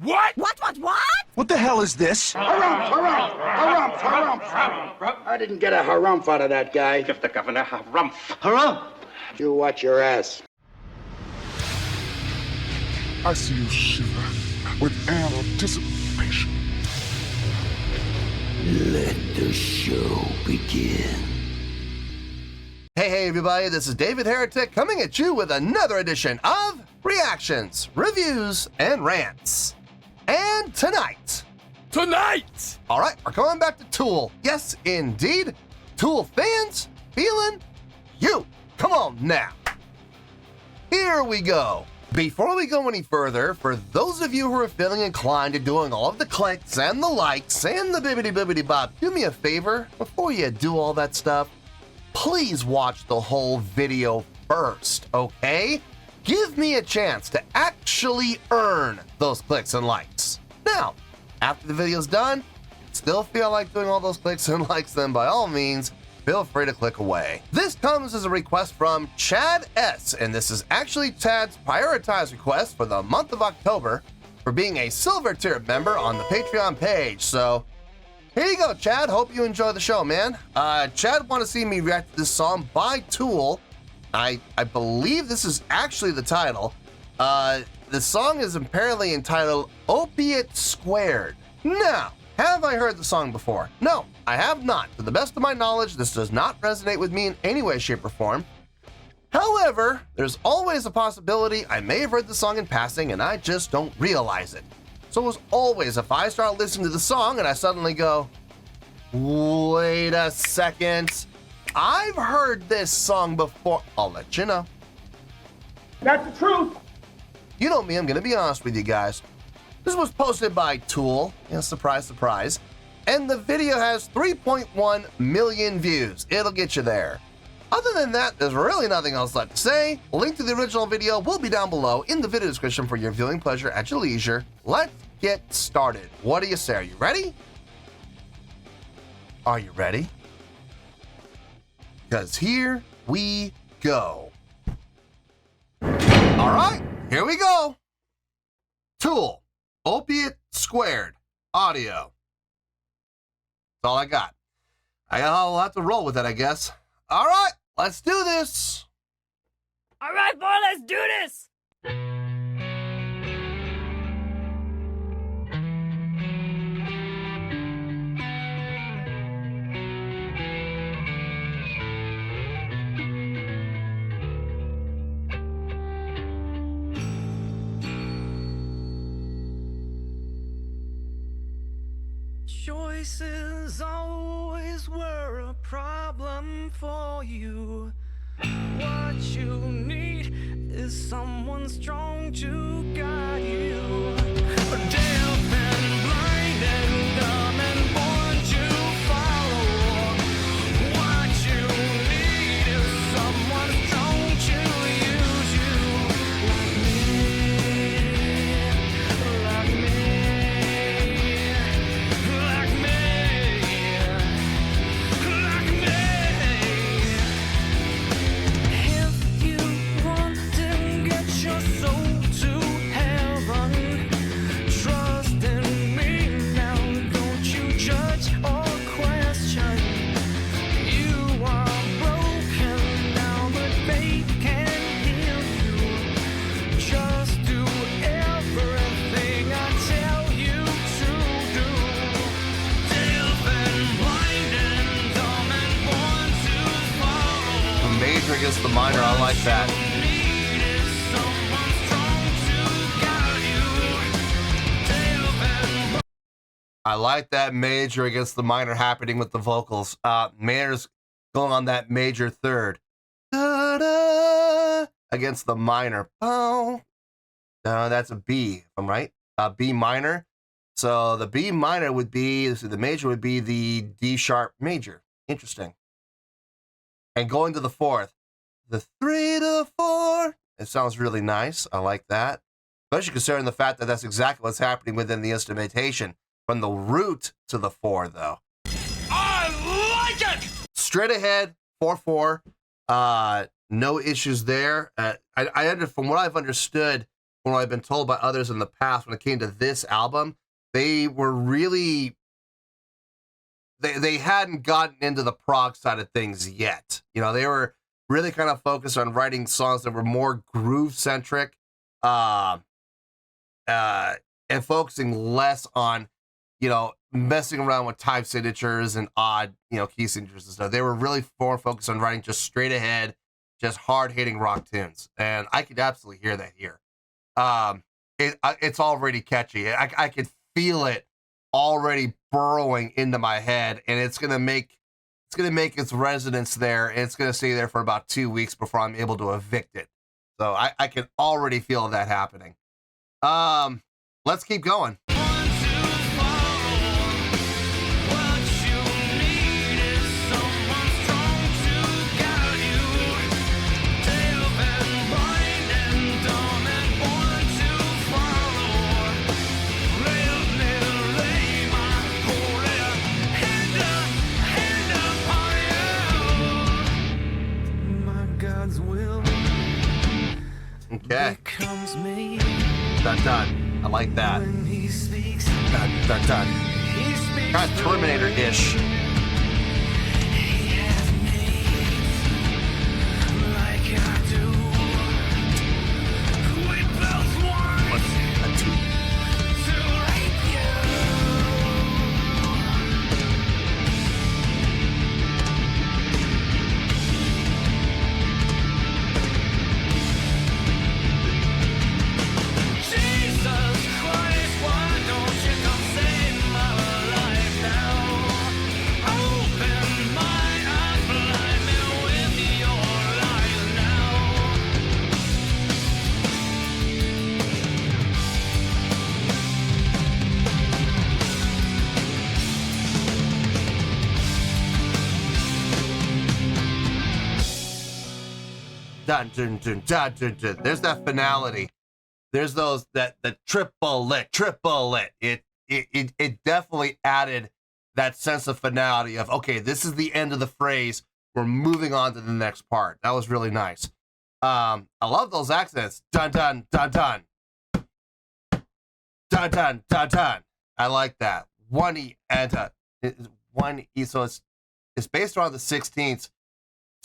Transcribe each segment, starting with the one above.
What? What? What the hell is this? Harumph. I didn't get a harumph out of that guy. Give the governor harumph. Harumph? You watch your ass. I see you shiver with anticipation. Let the show begin. Hey everybody, this is David Heretic coming at you with another edition of Reactions, Reviews, and Rants. And tonight, alright, we're going back to Tool. Yes, indeed, Tool fans feeling you. Come on now. Here we go. Before we go any further, for those of you who are feeling inclined to doing all of the clicks and the likes and the bibbidi bop, do me a favor, before you do all that stuff, please watch the whole video first, okay? Give me a chance to actually earn those clicks and likes. Now, after the video's done, still feel like doing all those clicks and likes, then by all means, feel free to click away. This comes as a request from Chad S, and this is actually Chad's prioritized request for the month of October for being a silver tier member on the Patreon page. So here you go, Chad. Hope you enjoy the show, man. Chad wanted to see me react to this song by Tool. I believe this is actually the title. The song is apparently entitled Opiate². Now, have I heard the song before? No, I have not. To the best of my knowledge, this does not resonate with me in any way, shape, or form. However, there's always a possibility I may have heard the song in passing and I just don't realize it. So as always, if I start listening to the song and I suddenly go, wait a second, I've heard this song before, I'll let you know. That's the truth. You know me, I'm gonna be honest with you guys. This was posted by Tool, surprise, surprise, and the video has 3.1 million views. It'll get you there. Other than that, there's really nothing else left to say. A link to the original video will be down below in the video description for your viewing pleasure at your leisure. Let's get started. What do you say? Are you ready? Are you ready? Because here we go. All right, here we go. Tool. Opiate² audio. That's all I got. I'll have to roll with it, I guess. All right, let's do this. All right, boy, let's do this. Choices always were a problem for you. What you need is someone strong to guide you. Deaf and blind and dumb and born to follow. What you need is someone strong to use you. Like me. If you want to get your soul to heaven, trust in me now. Don't you judge or question. You are broken now, but faith can heal you. Just do everything I tell you to do. Deaf and blind and dumb and born to follow. The major against the minor, I like that. Need is someone strong to guide you. Deaf and I like that major against the minor happening with the vocals. Manor's going on that major third. Da-da, against the minor. Oh. No, that's a B, if I'm right. B minor. So the B minor would be, the major would be the D sharp major. Interesting. And going to the fourth. The 3 to 4. It sounds really nice. I like that. Especially considering the fact that that's exactly what's happening within the instrumentation. From the root to the 4, though. I like it! Straight ahead, 4/4. No issues there. From what I've understood, from what I've been told by others in the past, when it came to this album, they were really, they hadn't gotten into the prog side of things yet. You know, they were really kind of focused on writing songs that were more groove centric, and focusing less on, you know, messing around with type signatures and odd, you know, key signatures and stuff. They were really more focused on writing just straight ahead, just hard hitting rock tunes. And I could absolutely hear that here. It's already catchy. I could feel it already burrowing into my head, and it's gonna make its residence there, and it's gonna stay there for about 2 weeks before I'm able to evict it. So I can already feel that happening. Let's keep going. Okay. Dun dun. I like that. Dun dun dun. Kind of Terminator-ish. Dun, dun, dun, dun, dun, dun. There's that finality. There's those the triple lit. It definitely added that sense of finality of, okay, this is the end of the phrase. We're moving on to the next part. That was really nice. I love those accents. Dun dun dun dun. Dun dun dun dun. I like that. 1E and 1E. So it's based around the 16ths.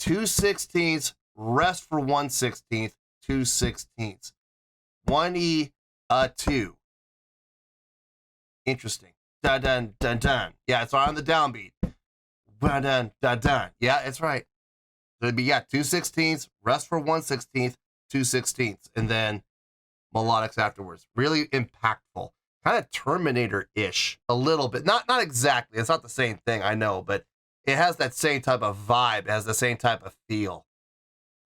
2/16, rest for 1/16, 2/16. 1E 2. Interesting. Dun dun dun dun. Yeah, it's on the downbeat. Dun dun dun dun. Yeah, it's right. It'd be 2/16, rest for 1/16, 2/16, and then melodics afterwards. Really impactful. Kind of Terminator-ish a little bit. Not exactly. It's not the same thing, I know, but it has that same type of vibe. It has the same type of feel.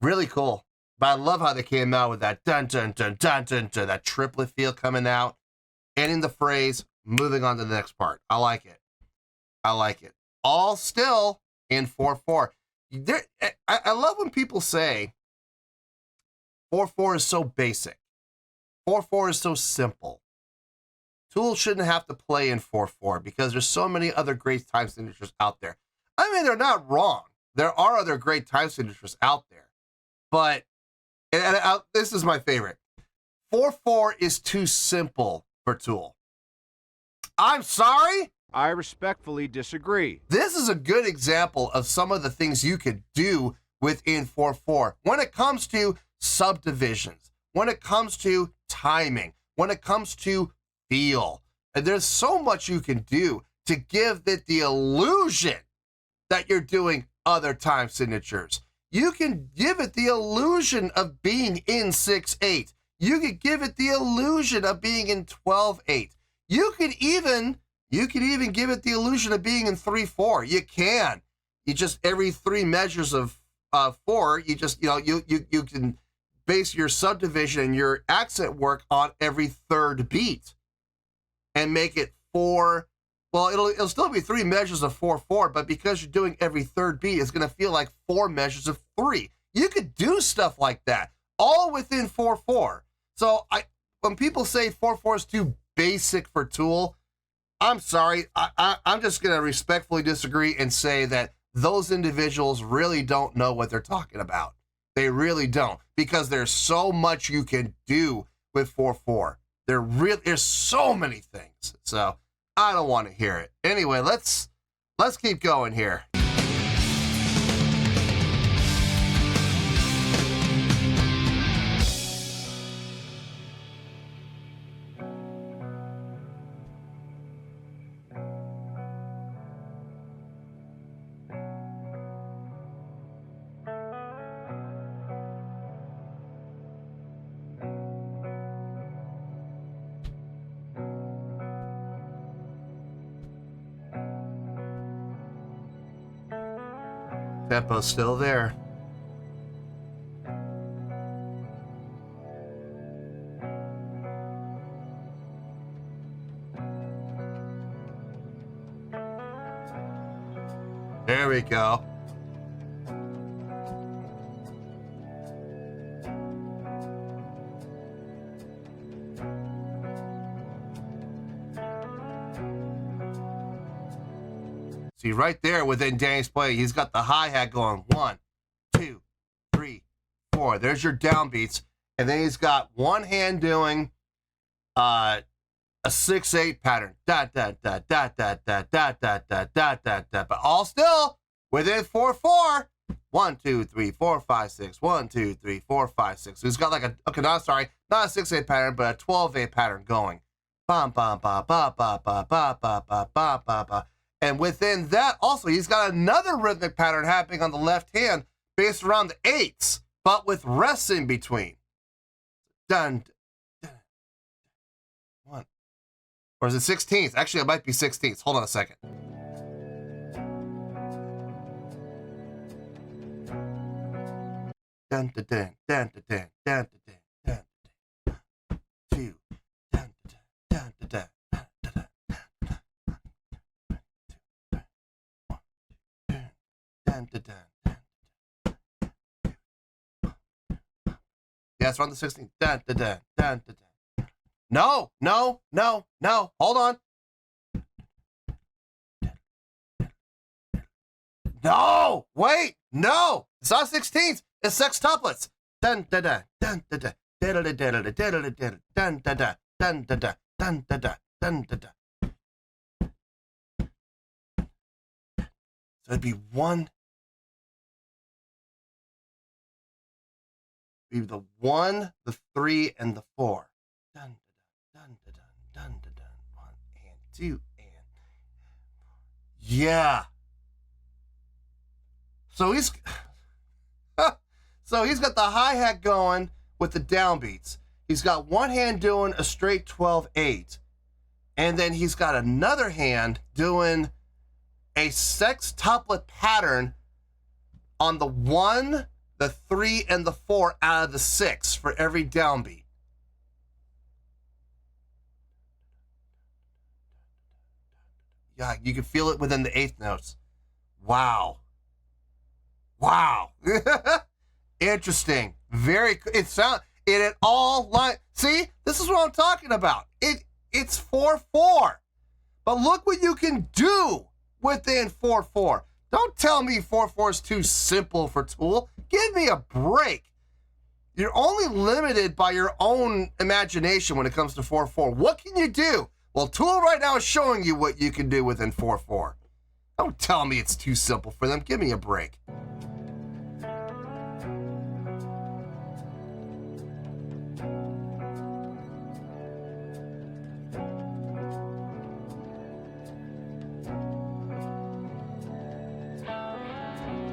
Really cool. But I love how they came out with that dun dun dun dun dun dun, that triplet feel coming out, ending the phrase, moving on to the next part. I like it. I like it. All still in 4/4. I love when people say 4/4 is so basic. 4/4 is so simple. Tool shouldn't have to play in 4/4 because there's so many other great time signatures out there. I mean, they're not wrong. There are other great time signatures out there. But this is my favorite. 4/4 is too simple for Tool. I'm sorry? I respectfully disagree. This is a good example of some of the things you could do within 4/4 when it comes to subdivisions, when it comes to timing, when it comes to feel. And there's so much you can do to give it the illusion that you're doing other time signatures. You can give it the illusion of being in 6/8. You could give it the illusion of being in 12/8. You could even give it the illusion of being in 3/4. You can. You just every 3 measures of 4. You just you can base your subdivision and your accent work on every 3rd beat, and make it 4. Well, it'll still be 3 measures of 4/4, but because you're doing every 3rd beat, it's going to feel like 4 measures of 3. You could do stuff like that, all within 4/4. So when people say 4/4 is too basic for Tool, I'm sorry. I'm just going to respectfully disagree and say that those individuals really don't know what they're talking about. They really don't, because there's so much you can do with 4/4. There's so many things. So I don't want to hear it. Anyway, let's keep going here. Tempo's still there. There we go. See, right there within Danny's play, he's got the hi-hat going 1, 2, 3, 4. There's your downbeats. And then he's got one hand doing a 6/8 pattern. Da da da da da da da da da da da da. But all still within 4/4. 1, 2, 3, 4, 5, 6. 1, 2, 3, 4, 5, 6. So he's got like not a 6/8 pattern, but a 12/8 pattern going. Bam bam ba ba ba ba ba ba ba ba ba ba. And within that, also, he's got another rhythmic pattern happening on the left hand based around the 8s, but with rests in between. Dun, dun, 1. Or is it 16th? Actually, it might be 16th. Hold on a second. Dun, dun, dun, dun, dun, dun, dun, dun, dun, 2, dun, dun, dun, dun. Yeah, it's around the 16th. Dun, dun, dun, dun, dun, dun. No, no, no, no. Hold on. No, wait, no. It's not 16th. It's sextuplets. Dun, dun, dun, dun, dun, dun. Dun, dun, dun, dun, dun, dun, dun, dun, dun, dun, dun, dun, dun, dun, dun. So it'd be 1. Be the 1, the 3, and the 4. Dun, dun, dun, dun, dun, dun, dun. 1 and 2 and yeah. So he's got the hi-hat going with the downbeats. He's got one hand doing a straight 12/8, and then he's got another hand doing a sextuplet pattern on the 1, the 3, and the 4 out of the 6 for every downbeat. Yeah, you can feel it within the 8th notes. Wow. Wow. Interesting. Very, it all line. See, this is what I'm talking about. It's 4/4. But look what you can do within 4/4. Don't tell me 4/4 is too simple for Tool. Give me a break. You're only limited by your own imagination when it comes to 4/4. What can you do? Well, Tool right now is showing you what you can do within 4/4. Don't tell me it's too simple for them. Give me a break.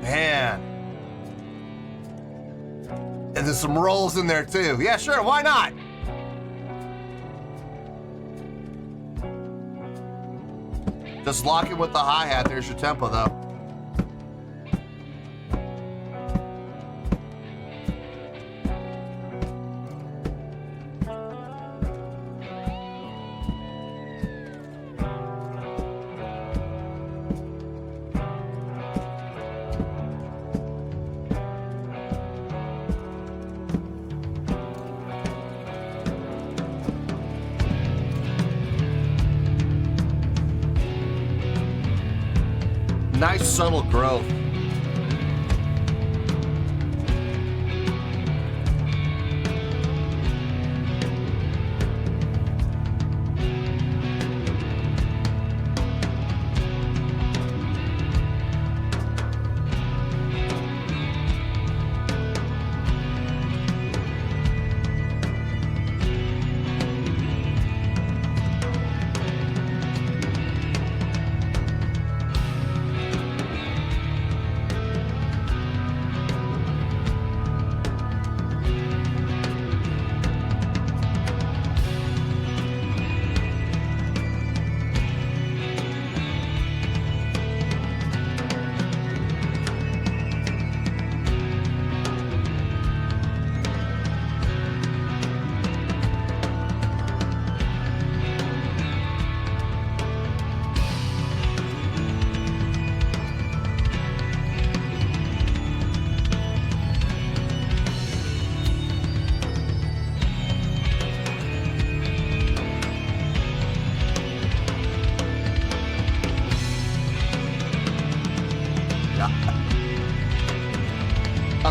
Man. And there's some rolls in there too. Yeah, sure, why not? Just lock it with the hi-hat. There's your tempo though. Nice subtle growth.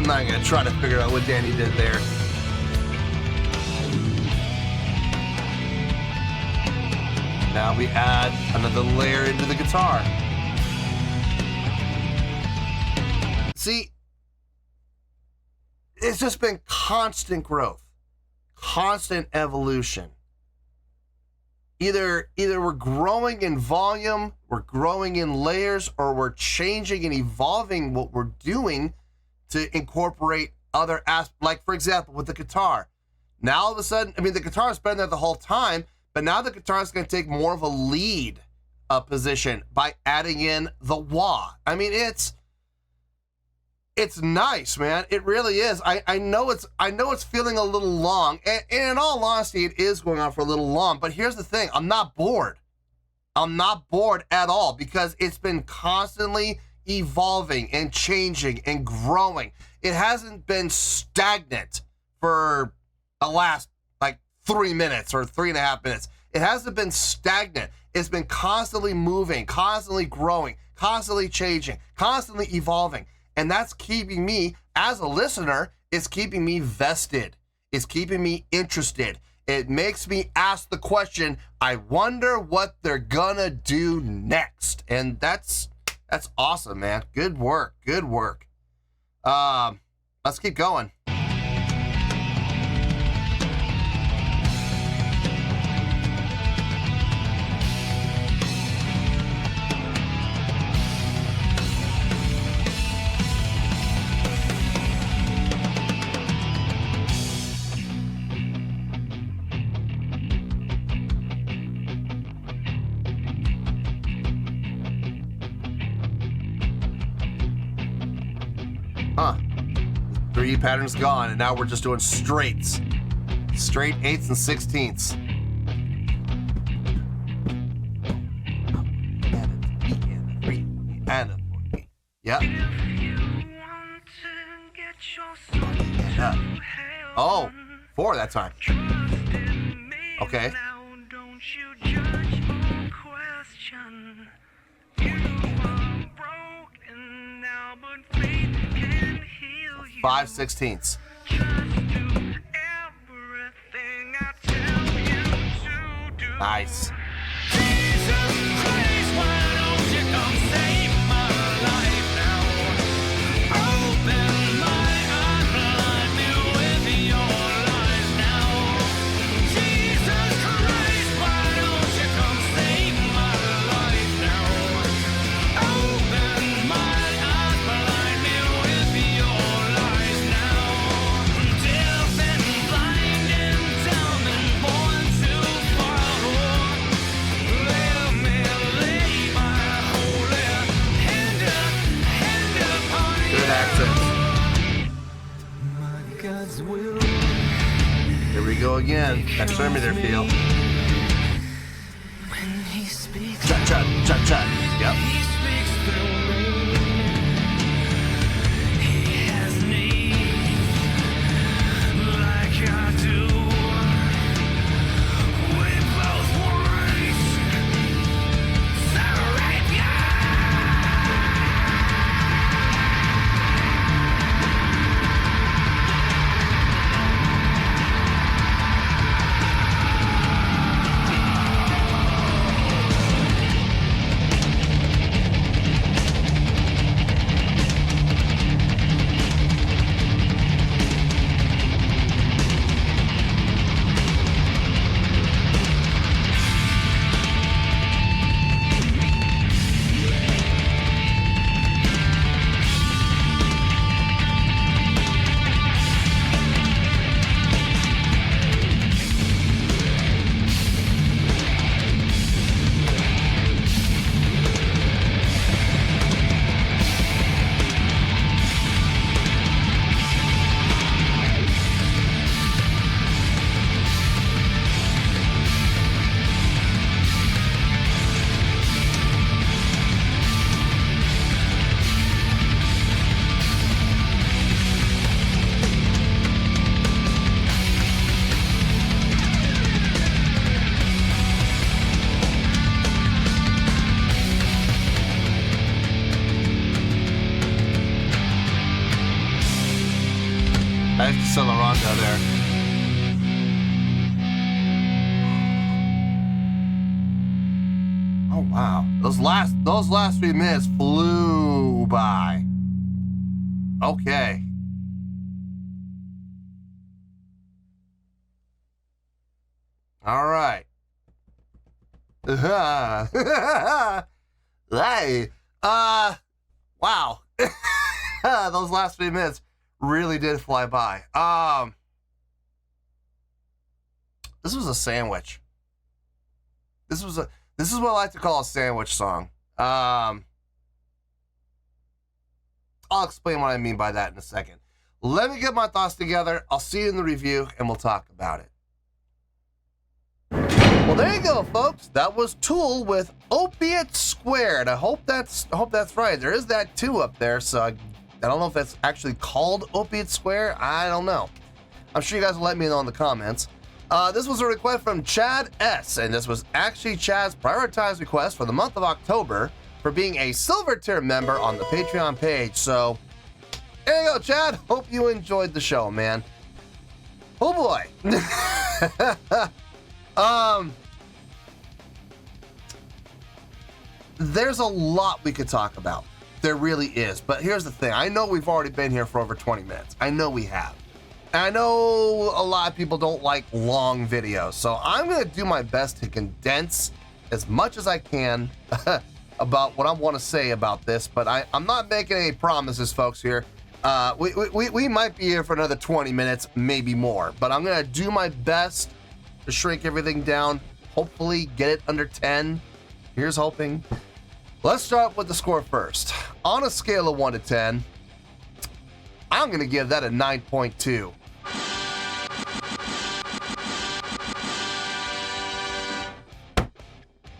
not gonna try to figure out what Danny did there. Now we add another layer into the guitar. See, it's just been constant growth, constant evolution. Either we're growing in volume, we're growing in layers, or we're changing and evolving what we're doing to incorporate other aspects. Like, for example, with the guitar. Now, all of a sudden, I mean, the guitar's been there the whole time, but now the guitar is going to take more of a lead position by adding in the wah. I mean, it's nice, man. It really is. I know it's feeling a little long, and in all honesty, it is going on for a little long. But here's the thing: I'm not bored. I'm not bored at all because it's been constantly evolving and changing and growing. It hasn't been stagnant for the last like 3 minutes or 3.5 minutes. It hasn't been stagnant. It's been constantly moving, constantly growing, constantly changing, constantly evolving. And that's keeping me, as a listener, it's keeping me vested. It's keeping me interested. It makes me ask the question, I wonder what they're gonna do next. And that's awesome, man. Good work. Good work. Let's keep going. Huh. 3 pattern's gone, and now we're just doing straights. Straight 8ths and 16ths. And a 3. Yep. Oh, 4 that time. Okay. Don't you judge or question. You are broken now, but faith can heal you. 5/16. Just do everything I tell you to do. Nice. Jesus Christ, why don't you come save my life now? Open my eyes, blind me with your lies now. Jesus Christ, why don't you come save my life now? Open my eyes, blind me with your lies now. Deaf and blind and dumb and born to follow. Let me lay my holy hand upon you. Good accents. My God's will. Here we go again. That Terminator feel. When he speaks, Chut, chut, chut, chut. Yep. he speaks through me. He has needs like I do. We both want Savior. Accelerando there. Oh wow, those last 3 minutes flew by. Okay. All right. Hey, wow. Those last 3 minutes really did fly by. This was a sandwich. This is what I like to call a sandwich song. I'll explain what I mean by that in a second. Let me get my thoughts together. I'll see you in the review and we'll talk about it. Well, there you go, folks. That was Tool with Opiate². I hope that's right. There is that 2 up there, so I don't know if that's actually called Opiate². I don't know. I'm sure you guys will let me know in the comments. This was a request from Chad S, and this was actually Chad's prioritized request for the month of October for being a silver tier member on the Patreon page. So there you go, Chad. Hope you enjoyed the show, man. Oh boy. There's a lot we could talk about. There really is. But here's the thing. I know we've already been here for over 20 minutes. I know we have. And I know a lot of people don't like long videos. So I'm going to do my best to condense as much as I can about what I want to say about this. But I'm not making any promises, folks, here. We might be here for another 20 minutes, maybe more. But I'm going to do my best to shrink everything down. Hopefully get it under 10. Here's hoping. Let's start with the score first. On a scale of 1 to 10, I'm going to give that a 9.2.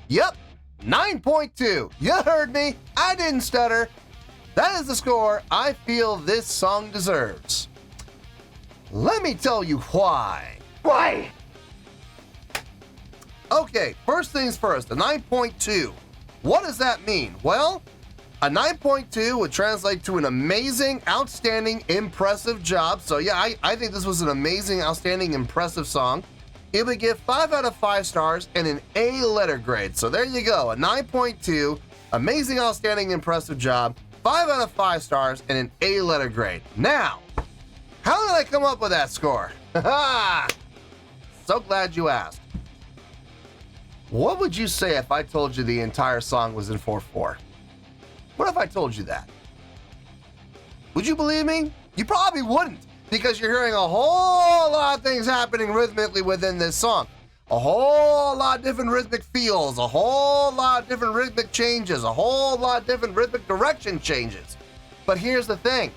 Yep, 9.2. You heard me. I didn't stutter. That is the score I feel this song deserves. Let me tell you why. Why? Okay, first things first, a 9.2. What does that mean? Well, a 9.2 would translate to an amazing, outstanding, impressive job. So yeah, I think this was an amazing, outstanding, impressive song. It would get 5 out of 5 stars and an A letter grade. So there you go, a 9.2, amazing, outstanding, impressive job, 5 out of 5 stars and an A letter grade. Now, how did I come up with that score? So glad you asked. What would you say if I told you the entire song was in 4/4? What if I told you that? Would you believe me? You probably wouldn't, because you're hearing a whole lot of things happening rhythmically within this song. A whole lot of different rhythmic feels, a whole lot of different rhythmic changes, a whole lot of different rhythmic direction changes. But here's the thing.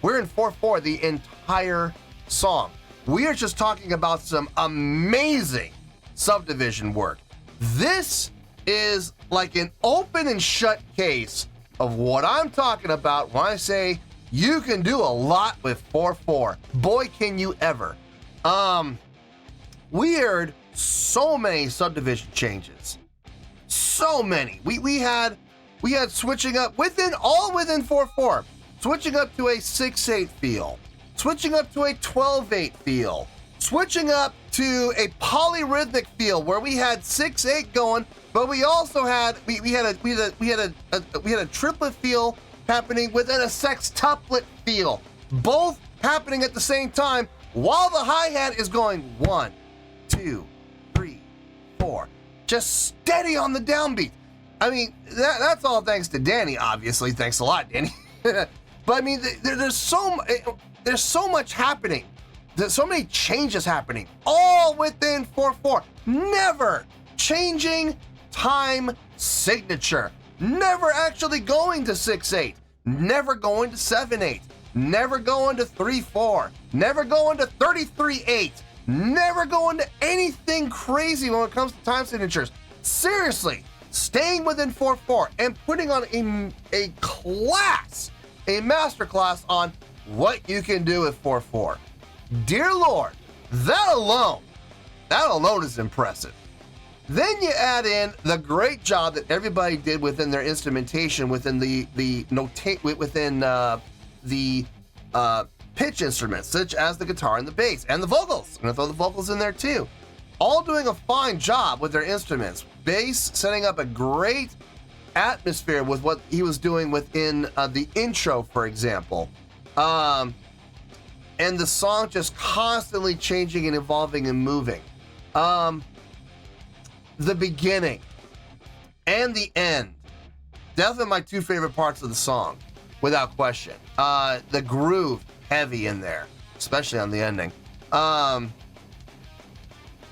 We're in 4/4 the entire song. We are just talking about some amazing subdivision work. This is like an open and shut case of what I'm talking about when I say you can do a lot with 4/4. Boy, can you ever. We heard so many subdivision changes. So many. We had switching up within 4/4. Switching up to a 6/8 feel. Switching up to a 12/8 feel. Switching up to a polyrhythmic feel where we had 6/8 going, but we also had we had a triplet feel happening within a sextuplet feel, both happening at the same time while the hi-hat is going 1, 2, 3, 4, just steady on the downbeat. I mean, that's all thanks to Danny, obviously. Thanks a lot, Danny. But I mean, there's so much happening. There's so many changes happening, all within 4/4. Never changing time signature. Never actually going to 6/8. Never going to 7/8. Never going to 3/4. Never going to 33/8. Never going to anything crazy when it comes to time signatures. Seriously, staying within 4/4 and putting on a class, a master class on what you can do with 4/4. Dear Lord, that alone is impressive. Then you add in the great job that everybody did within their instrumentation, within the pitch instruments, such as the guitar and the bass, and the vocals. I'm gonna throw the vocals in there too. All doing a fine job with their instruments. Bass setting up a great atmosphere with what he was doing within the intro, for example. And the song just constantly changing and evolving and moving. The beginning and the end, definitely my two favorite parts of the song, without question. The groove, heavy in there, especially on the ending.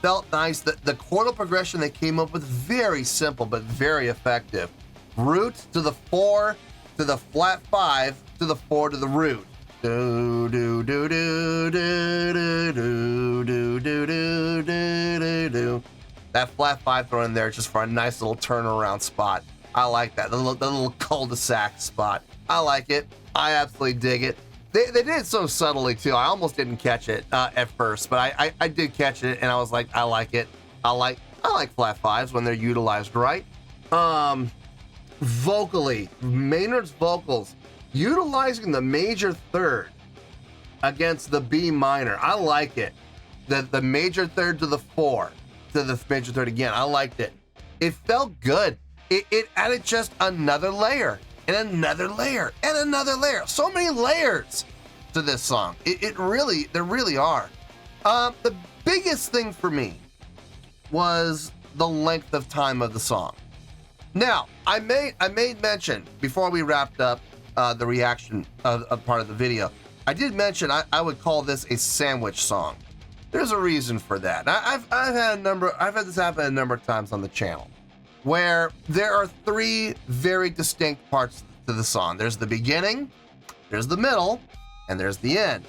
Felt nice. The chordal progression they came up with, very simple but very effective. Root to the 4 to the flat 5 to the 4 to the root. Do do do do do do do do do do do do. That flat 5 thrown in there just for a nice little turnaround spot. I like that. The little cul-de-sac spot. I like it. I absolutely dig it. They did it so subtly too. I almost didn't catch it at first, but I did catch it, and I was like, I like it. I like flat 5s when they're utilized right. Vocally, Maynard's vocals, utilizing the major third against the B minor. I like it. The major third to the 4 to the major third again. I liked it. It felt good. It added just another layer and another layer and another layer. So many layers to this song. There really are. The biggest thing for me was the length of time of the song. Now, I made mention before we wrapped up the reaction of part of the video. I did mention I would call this a sandwich song. There's a reason for that. I've had this happen a number of times on the channel, where there are 3 very distinct parts to the song. There's the beginning, there's the middle, and there's the end.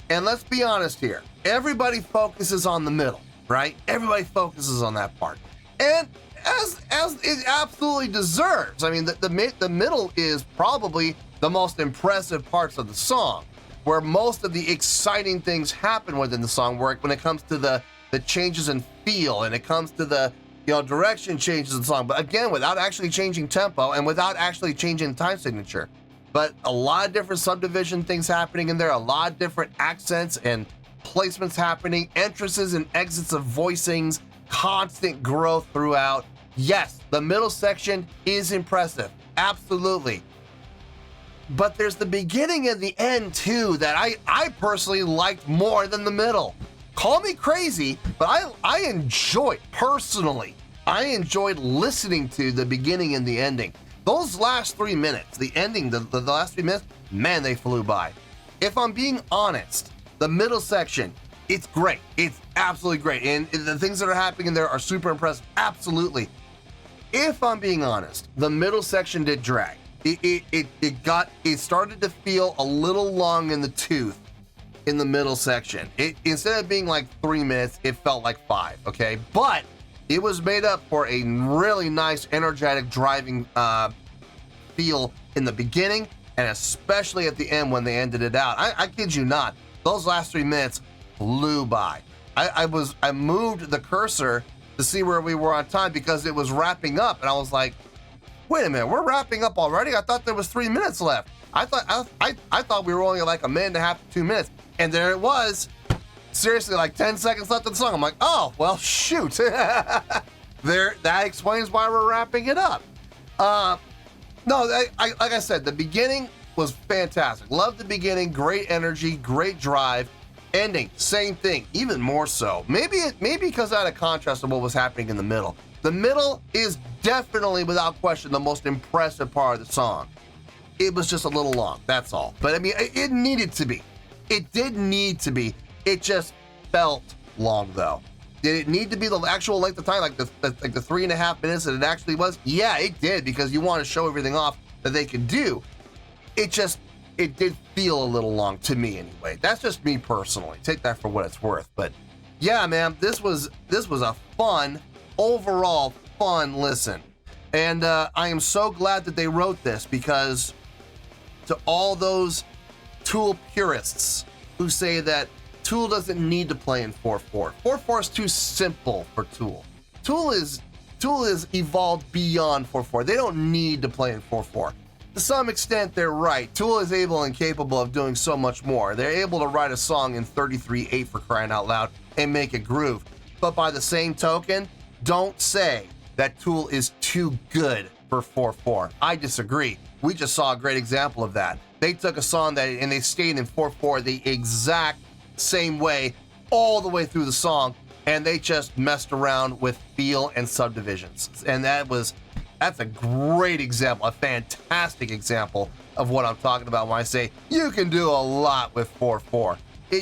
And let's be honest here. Everybody focuses on the middle, right? Everybody focuses on that part. And as it absolutely deserves. I mean, the middle is probably the most impressive parts of the song, where most of the exciting things happen within the song work when it comes to the changes in feel, and it comes to the direction changes in the song, but again, without actually changing tempo and without actually changing time signature. But a lot of different subdivision things happening in there, a lot of different accents and placements happening, entrances and exits of voicings, constant growth throughout. Yes, the middle section is impressive, absolutely. But there's the beginning and the end too that I personally liked more than the middle. Call me crazy, but I enjoyed listening to the beginning and the ending. Those last 3 minutes, the ending, the last 3 minutes, man, they flew by. If I'm being honest, the middle section, it's great. It's absolutely great. And the things that are happening in there are super impressive. Absolutely. If I'm being honest, the middle section did drag. It started to feel a little long in the tooth in the middle section. Instead of being like 3 minutes, it felt like 5, okay? But it was made up for a really nice, energetic, driving feel in the beginning, and especially at the end when they ended it out. I kid you not, those last 3 minutes flew by. I moved the cursor to see where we were on time because it was wrapping up, and I was like, wait a minute, we're wrapping up already? I thought there was 3 minutes left. I thought we were only like a minute and a half to 2 minutes, and there it was. Seriously, like 10 seconds left of the song. I'm like, oh, well, shoot. That explains why we're wrapping it up. No, like I said, the beginning was fantastic. Loved the beginning, great energy, great drive. Ending, same thing, even more so. Maybe because out of contrast to what was happening in the middle. The middle is definitely, without question, the most impressive part of the song. It was just a little long, that's all. But I mean, it needed to be. It did need to be. It just felt long, though. Did it need to be the actual length of time, like the 3.5 minutes that it actually was? Yeah, it did, because you want to show everything off that they could do. It did feel a little long to me, anyway. That's just me personally. Take that for what it's worth. But yeah, man, this was a fun, overall fun listen, and I am so glad that they wrote this, because to all those Tool purists who say that Tool doesn't need to play in 4/4. 4/4 is too simple for Tool. Tool is evolved beyond 4/4. They don't need to play in 4/4. to some extent, they're right. Tool is able and capable of doing so much more. They're able to write a song in 33/8 for crying out loud and make it groove. But by the same token, don't say that Tool is too good for 4/4. I disagree. We just saw a great example of that. They took a song and they stayed in 4/4 the exact same way all the way through the song, and they just messed around with feel and subdivisions. And that's a great example, a fantastic example of what I'm talking about when I say you can do a lot with 4/4.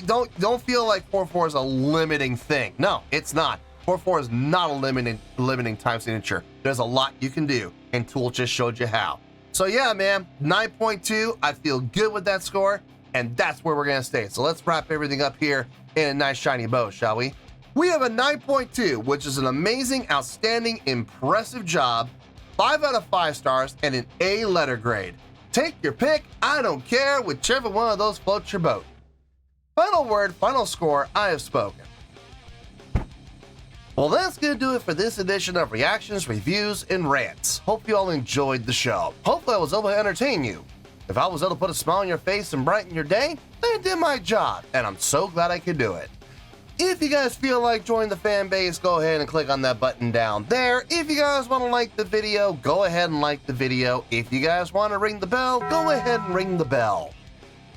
Don't feel like 4/4 is a limiting thing. No, it's not. 4/4 is not a limiting time signature. There's a lot you can do, and Tool just showed you how. So yeah, man, 9.2. I feel good with that score, and that's where we're gonna stay. So let's wrap everything up here in a nice shiny bow, shall we? We have a 9.2, which is an amazing, outstanding, impressive job. 5 out of 5 stars and an A letter grade. Take your pick, I don't care, whichever one of those floats your boat. Final word, final score, I have spoken. Well, that's gonna do it for this edition of Reactions, Reviews, and Rants. Hope you all enjoyed the show. Hopefully I was able to entertain you. If I was able to put a smile on your face and brighten your day, then I did my job, and I'm so glad I could do it. If you guys feel like joining the fan base, go ahead and click on that button down there. If you guys want to like the video, go ahead and like the video. If you guys want to ring the bell, go ahead and ring the bell.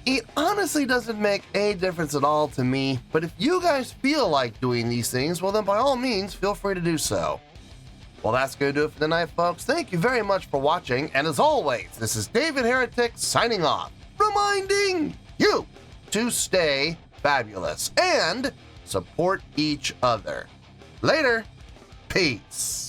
It honestly doesn't make a difference at all to me, but if you guys feel like doing these things, well then by all means, feel free to do so. Well, that's going to do it for tonight, folks. Thank you very much for watching, and as always, this is David Heretic signing off, reminding you to stay fabulous and support each other. Later. Peace.